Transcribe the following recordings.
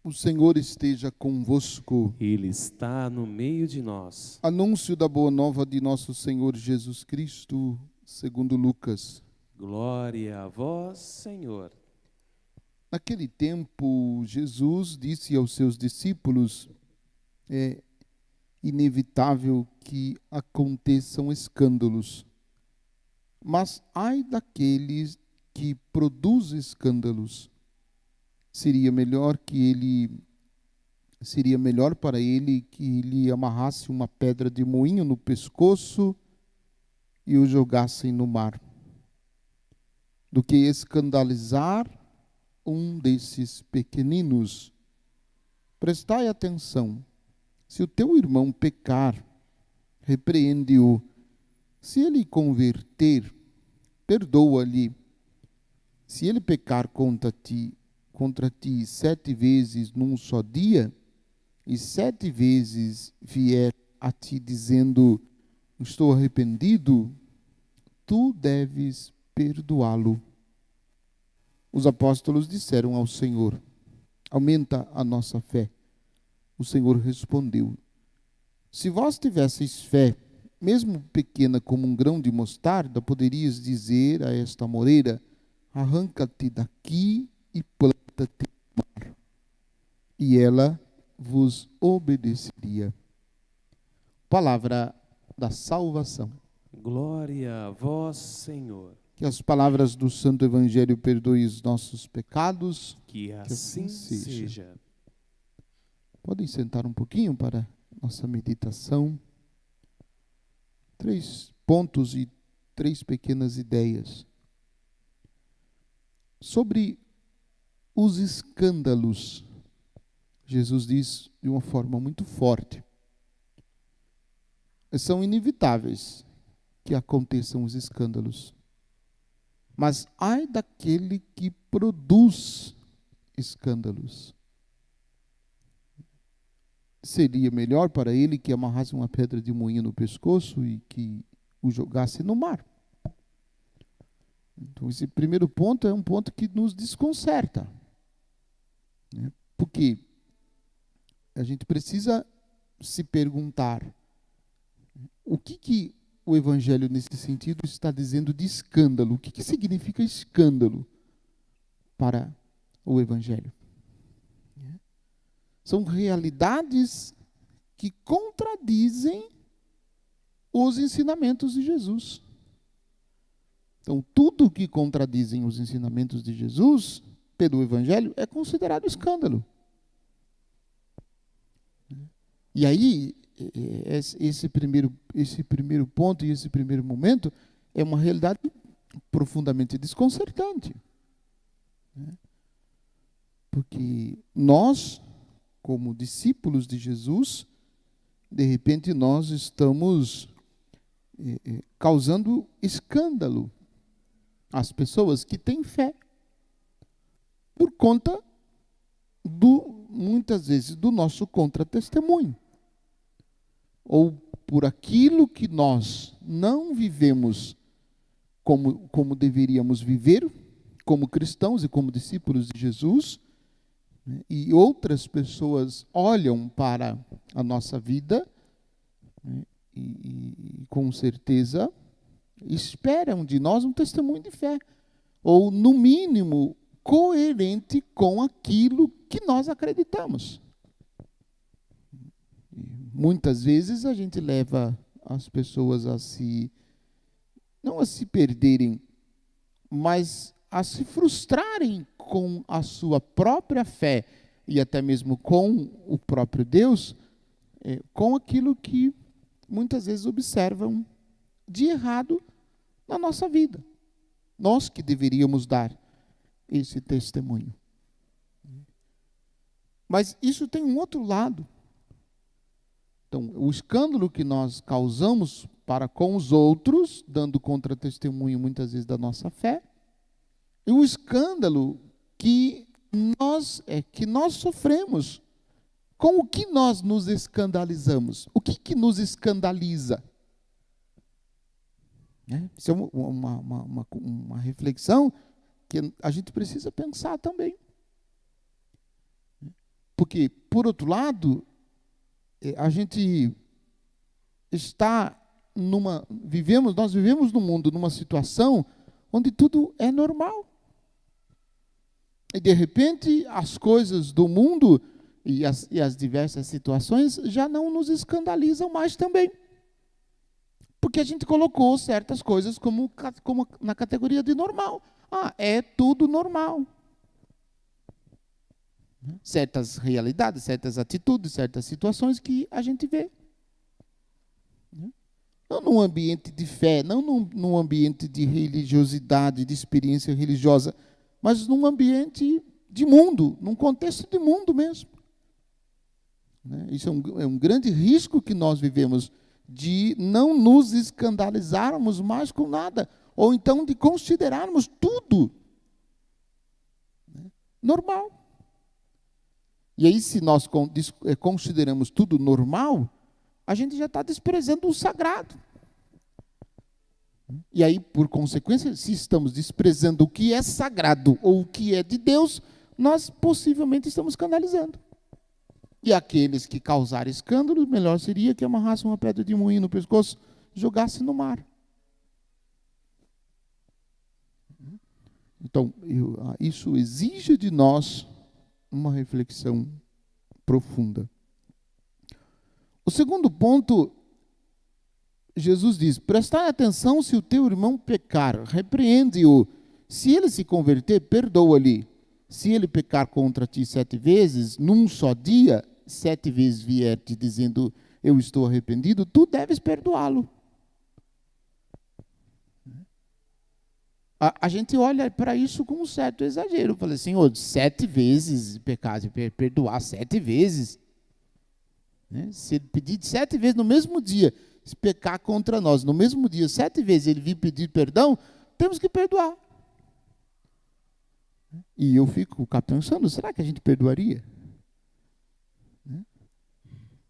O Senhor esteja convosco. Ele está no meio de nós. Anúncio da boa nova de nosso Senhor Jesus Cristo, segundo Lucas. Glória a vós, Senhor. Naquele tempo, Jesus disse aos seus discípulos: é inevitável que aconteçam escândalos, mas ai daqueles que produzem escândalos. Seria melhor para ele que lhe amarrasse uma pedra de moinho no pescoço e o jogassem no mar, do que escandalizar um desses pequeninos. Prestai atenção. Se o teu irmão pecar, repreende-o. Se ele converter, perdoa-lhe. Se ele pecar contra ti 7 vezes num só dia, e 7 vezes vier a ti dizendo: estou arrependido, tu deves perdoá-lo. Os apóstolos disseram ao Senhor: aumenta a nossa fé. O Senhor respondeu: se vós tivesseis fé, mesmo pequena como um grão de mostarda, poderias dizer a esta moreira: arranca-te daqui e planta-te no mar, e ela vos obedeceria. Palavra da salvação. Glória a vós, Senhor. Que as palavras do Santo Evangelho perdoem os nossos pecados. Que assim seja. Podem sentar um pouquinho para nossa meditação. 3 pontos e 3 pequenas ideias. Sobre os escândalos, Jesus diz de uma forma muito forte: são inevitáveis que aconteçam os escândalos, mas ai daquele que produz escândalos. Seria melhor para ele que amarrasse uma pedra de moinho no pescoço e que o jogasse no mar. Então, esse primeiro ponto é um ponto que nos desconcerta, né? Porque a gente precisa se perguntar o que o Evangelho, nesse sentido, está dizendo de escândalo. O que significa escândalo para o Evangelho? São realidades que contradizem os ensinamentos de Jesus. Então, tudo que contradizem os ensinamentos de Jesus, pelo Evangelho, é considerado escândalo. E aí, esse primeiro ponto e esse primeiro momento é uma realidade profundamente desconcertante. Porque nós, como discípulos de Jesus, de repente nós estamos causando escândalo às pessoas que têm fé, por conta muitas vezes, do nosso contra-testemunho, ou por aquilo que nós não vivemos como deveríamos viver, como cristãos e como discípulos de Jesus, né? E outras pessoas olham para a nossa vida, né? E com certeza esperam de nós um testemunho de fé, ou no mínimo coerente com aquilo que nós acreditamos. Muitas vezes a gente leva as pessoas não a se perderem, mas a se frustrarem com a sua própria fé e até mesmo com o próprio Deus, com aquilo que muitas vezes observam de errado na nossa vida. Nós que deveríamos dar esse testemunho. Mas isso tem um outro lado. Então, o escândalo que nós causamos para com os outros, dando contra-testemunho muitas vezes da nossa fé, e o escândalo que nós sofremos, com o que nós nos escandalizamos. O que nos escandaliza? Isso é uma reflexão que a gente precisa pensar também. Porque, por outro lado, a gente nós vivemos no mundo numa situação onde tudo é normal. E, de repente, as coisas do mundo e as diversas situações já não nos escandalizam mais também. Porque a gente colocou certas coisas como na categoria de normal. É tudo normal. Certas realidades, certas atitudes, certas situações que a gente vê. Não num ambiente de fé, não num ambiente de religiosidade, de experiência religiosa, mas num ambiente de mundo, num contexto de mundo mesmo. Isso é um grande risco que nós vivemos, de não nos escandalizarmos mais com nada, ou então de considerarmos tudo normal. E aí, se nós consideramos tudo normal, a gente já está desprezando o sagrado. E aí, por consequência, se estamos desprezando o que é sagrado ou o que é de Deus, nós possivelmente estamos escandalizando. E aqueles que causarem escândalo, melhor seria que amarrassem uma pedra de moinho no pescoço e jogassem no mar. Então, isso exige de nós uma reflexão profunda. O segundo ponto, Jesus diz: prestai atenção, se o teu irmão pecar, repreende-o. Se ele se converter, perdoa-lhe. Se ele pecar contra ti 7 vezes, num só dia, 7 vezes vier te dizendo, eu estou arrependido, tu deves perdoá-lo. A gente olha para isso com um certo exagero. Eu falei, Senhor, 7 vezes pecar, perdoar 7 vezes. Se ele pedir 7 vezes no mesmo dia, se pecar contra nós, no mesmo dia, 7 vezes ele vir pedir perdão, temos que perdoar. E eu fico cá pensando, será que a gente perdoaria?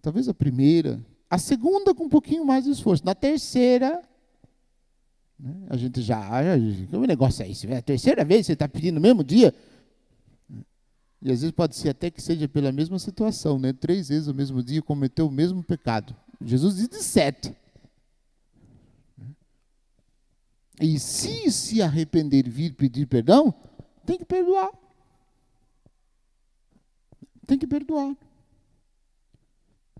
Talvez a primeira, a segunda com um pouquinho mais de esforço, na terceira, a gente que negócio é esse? A terceira vez você está pedindo no mesmo dia? E às vezes pode ser até que seja pela mesma situação, 3 vezes no mesmo dia cometeu o mesmo pecado. Jesus diz de 7. E se arrepender e vir pedir perdão, tem que perdoar. Tem que perdoar.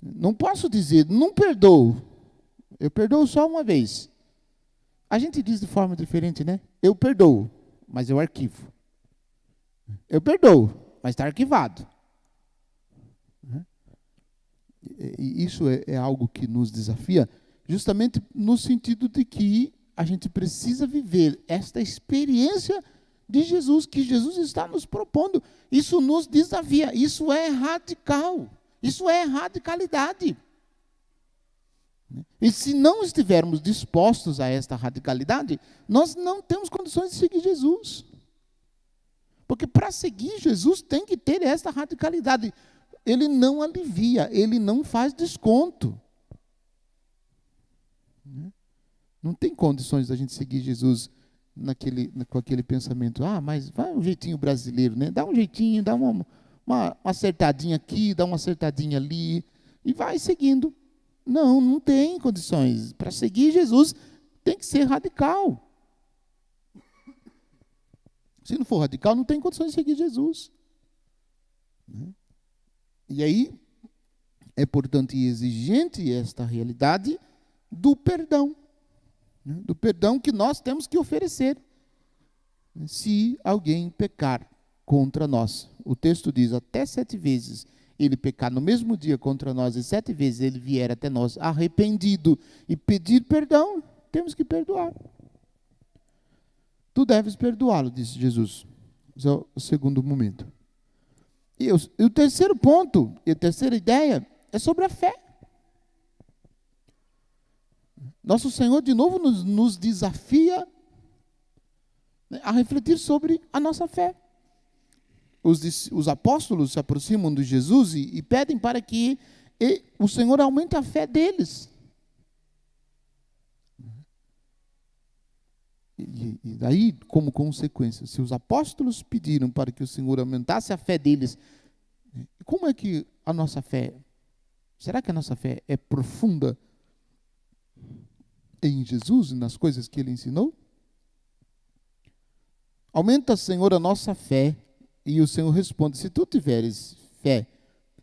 Não posso dizer, não perdoo. Eu perdoo só uma vez. A gente diz de forma diferente, né? Eu perdoo, mas eu arquivo. Eu perdoo, mas está arquivado. E isso é algo que nos desafia, justamente no sentido de que a gente precisa viver esta experiência de Jesus, que Jesus está nos propondo. Isso nos desafia, isso é radical, isso é radicalidade. E se não estivermos dispostos a esta radicalidade, nós não temos condições de seguir Jesus. Porque para seguir Jesus tem que ter esta radicalidade. Ele não alivia, ele não faz desconto. Não tem condições da gente seguir Jesus com aquele pensamento, mas vai um jeitinho brasileiro, né? Dá um jeitinho, dá uma acertadinha aqui, dá uma acertadinha ali, e vai seguindo. Não tem condições. Para seguir Jesus, tem que ser radical. Se não for radical, não tem condições de seguir Jesus. E aí, é, portanto, exigente esta realidade do perdão. Do perdão que nós temos que oferecer. Se alguém pecar contra nós. O texto diz, até 7 vezes ele pecar no mesmo dia contra nós, e 7 vezes ele vier até nós arrependido e pedir perdão, temos que perdoar. Tu deves perdoá-lo, disse Jesus. Esse é o segundo momento. E o terceiro ponto, e a terceira ideia, é sobre a fé. Nosso Senhor, de novo, nos desafia a refletir sobre a nossa fé. Os apóstolos se aproximam de Jesus e pedem para que o Senhor aumente a fé deles. E daí, como consequência, se os apóstolos pediram para que o Senhor aumentasse a fé deles, E como é que a nossa fé, será que a nossa fé é profunda em Jesus e nas coisas que Ele ensinou? Aumenta, Senhor, a nossa fé. E o Senhor responde: se tu tiveres fé,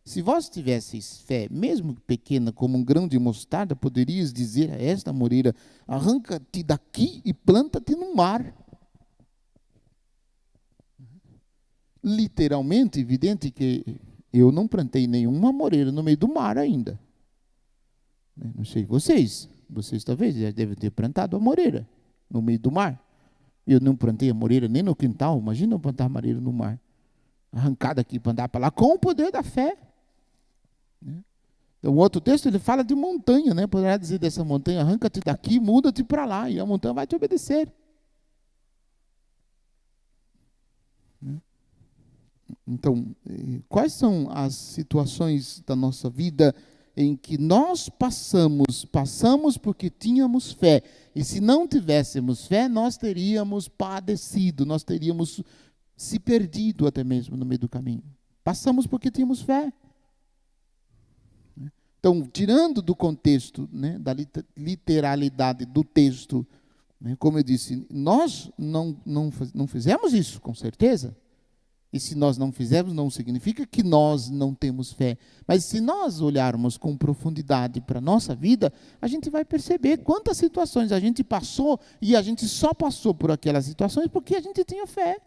se vós tivesseis fé, mesmo pequena como um grão de mostarda, poderias dizer a esta moreira: arranca-te daqui e planta-te no mar. Literalmente, evidente que eu não plantei nenhuma moreira no meio do mar ainda. Não sei vocês talvez já devem ter plantado a moreira no meio do mar. Eu não plantei a moreira nem no quintal, imagina eu plantar a moreira no mar. Arrancada aqui para andar para lá, com o poder da fé. Então, o outro texto, ele fala de montanha, né? Poderá dizer dessa montanha: arranca-te daqui, muda-te para lá, e a montanha vai te obedecer. Então, quais são as situações da nossa vida em que nós passamos porque tínhamos fé, e se não tivéssemos fé, nós teríamos padecido, nós teríamos se perdido até mesmo no meio do caminho. Passamos porque tínhamos fé. Então, tirando do contexto, né, da literalidade do texto, né, como eu disse, nós não fizemos isso, com certeza. E se nós não fizermos, não significa que nós não temos fé. Mas se nós olharmos com profundidade para a nossa vida, a gente vai perceber quantas situações a gente passou, e a gente só passou por aquelas situações porque a gente tinha fé.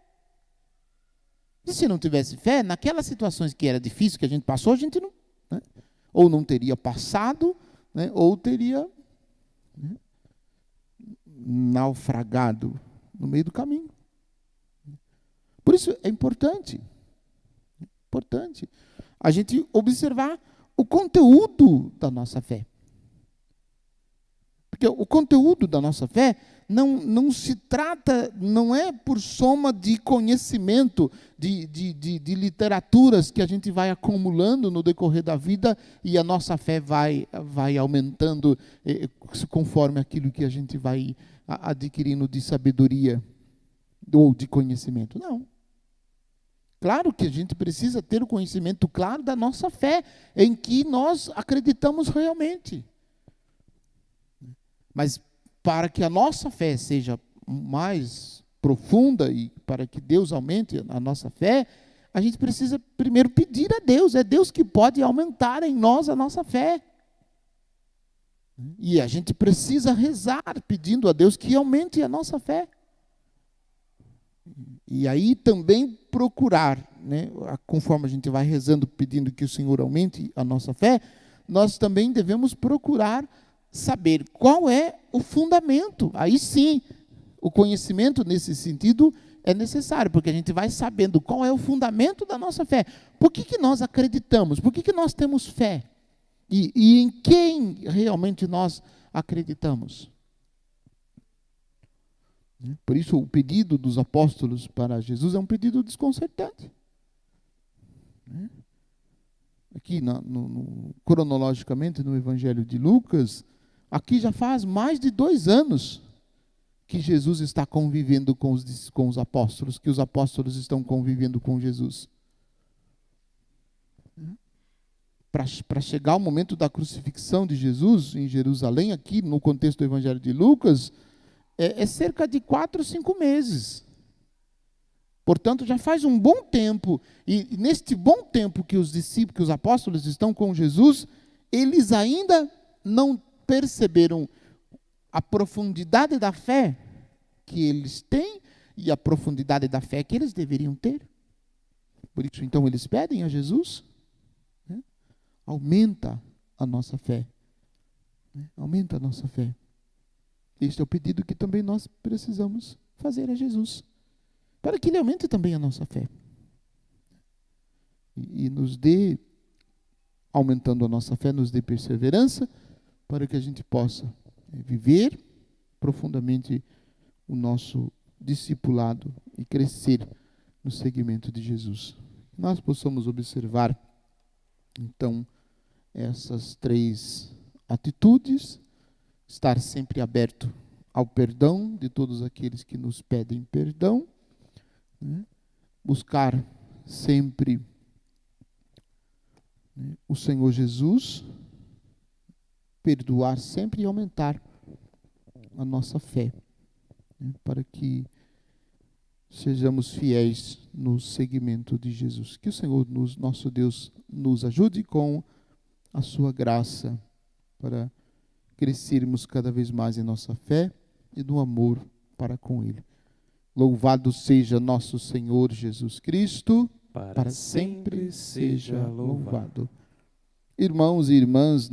E se não tivesse fé, naquelas situações que era difícil, que a gente passou, a gente não, né, ou não teria passado, né, ou teria, né, naufragado no meio do caminho. Por isso é importante a gente observar o conteúdo da nossa fé. Porque o conteúdo da nossa fé não se trata, não é por soma de conhecimento, de literaturas que a gente vai acumulando no decorrer da vida, e a nossa fé vai aumentando conforme aquilo que a gente vai adquirindo de sabedoria ou de conhecimento. Não. Claro que a gente precisa ter o conhecimento claro da nossa fé, em que nós acreditamos realmente. Mas para que a nossa fé seja mais profunda e para que Deus aumente a nossa fé, a gente precisa primeiro pedir a Deus. É Deus que pode aumentar em nós a nossa fé. E a gente precisa rezar pedindo a Deus que aumente a nossa fé. E aí também procurar, né, conforme a gente vai rezando, pedindo que o Senhor aumente a nossa fé, nós também devemos procurar saber qual é o fundamento. Aí sim, o conhecimento nesse sentido é necessário, porque a gente vai sabendo qual é o fundamento da nossa fé. Por que nós acreditamos? Por que nós temos fé? E em quem realmente nós acreditamos? Por isso, o pedido dos apóstolos para Jesus é um pedido desconcertante. Aqui, cronologicamente, no Evangelho de Lucas, aqui já faz mais de 2 anos que Jesus está convivendo com os apóstolos, que os apóstolos estão convivendo com Jesus. Para chegar ao momento da crucifixão de Jesus em Jerusalém, aqui no contexto do Evangelho de Lucas, é cerca de 4 ou 5 meses. Portanto, já faz um bom tempo, e neste bom tempo que os discípulos, que os apóstolos estão com Jesus, eles ainda não perceberam a profundidade da fé que eles têm e a profundidade da fé que eles deveriam ter. Por isso, então, eles pedem a Jesus, né, aumenta a nossa fé. Né, aumenta a nossa fé. Este é o pedido que também nós precisamos fazer a Jesus, para que Ele aumente também a nossa fé. E nos dê, aumentando a nossa fé, nos dê perseverança, para que a gente possa viver profundamente o nosso discipulado e crescer no seguimento de Jesus. Nós possamos observar, então, essas 3 atitudes: estar sempre aberto ao perdão de todos aqueles que nos pedem perdão, né? Buscar sempre o Senhor Jesus, perdoar sempre e aumentar a nossa fé, né, para que sejamos fiéis no seguimento de Jesus. Que o Senhor, nosso Deus, nos ajude com a sua graça para crescermos cada vez mais em nossa fé e no amor para com Ele. Louvado seja nosso Senhor Jesus Cristo, para sempre seja louvado. Irmãos e irmãs,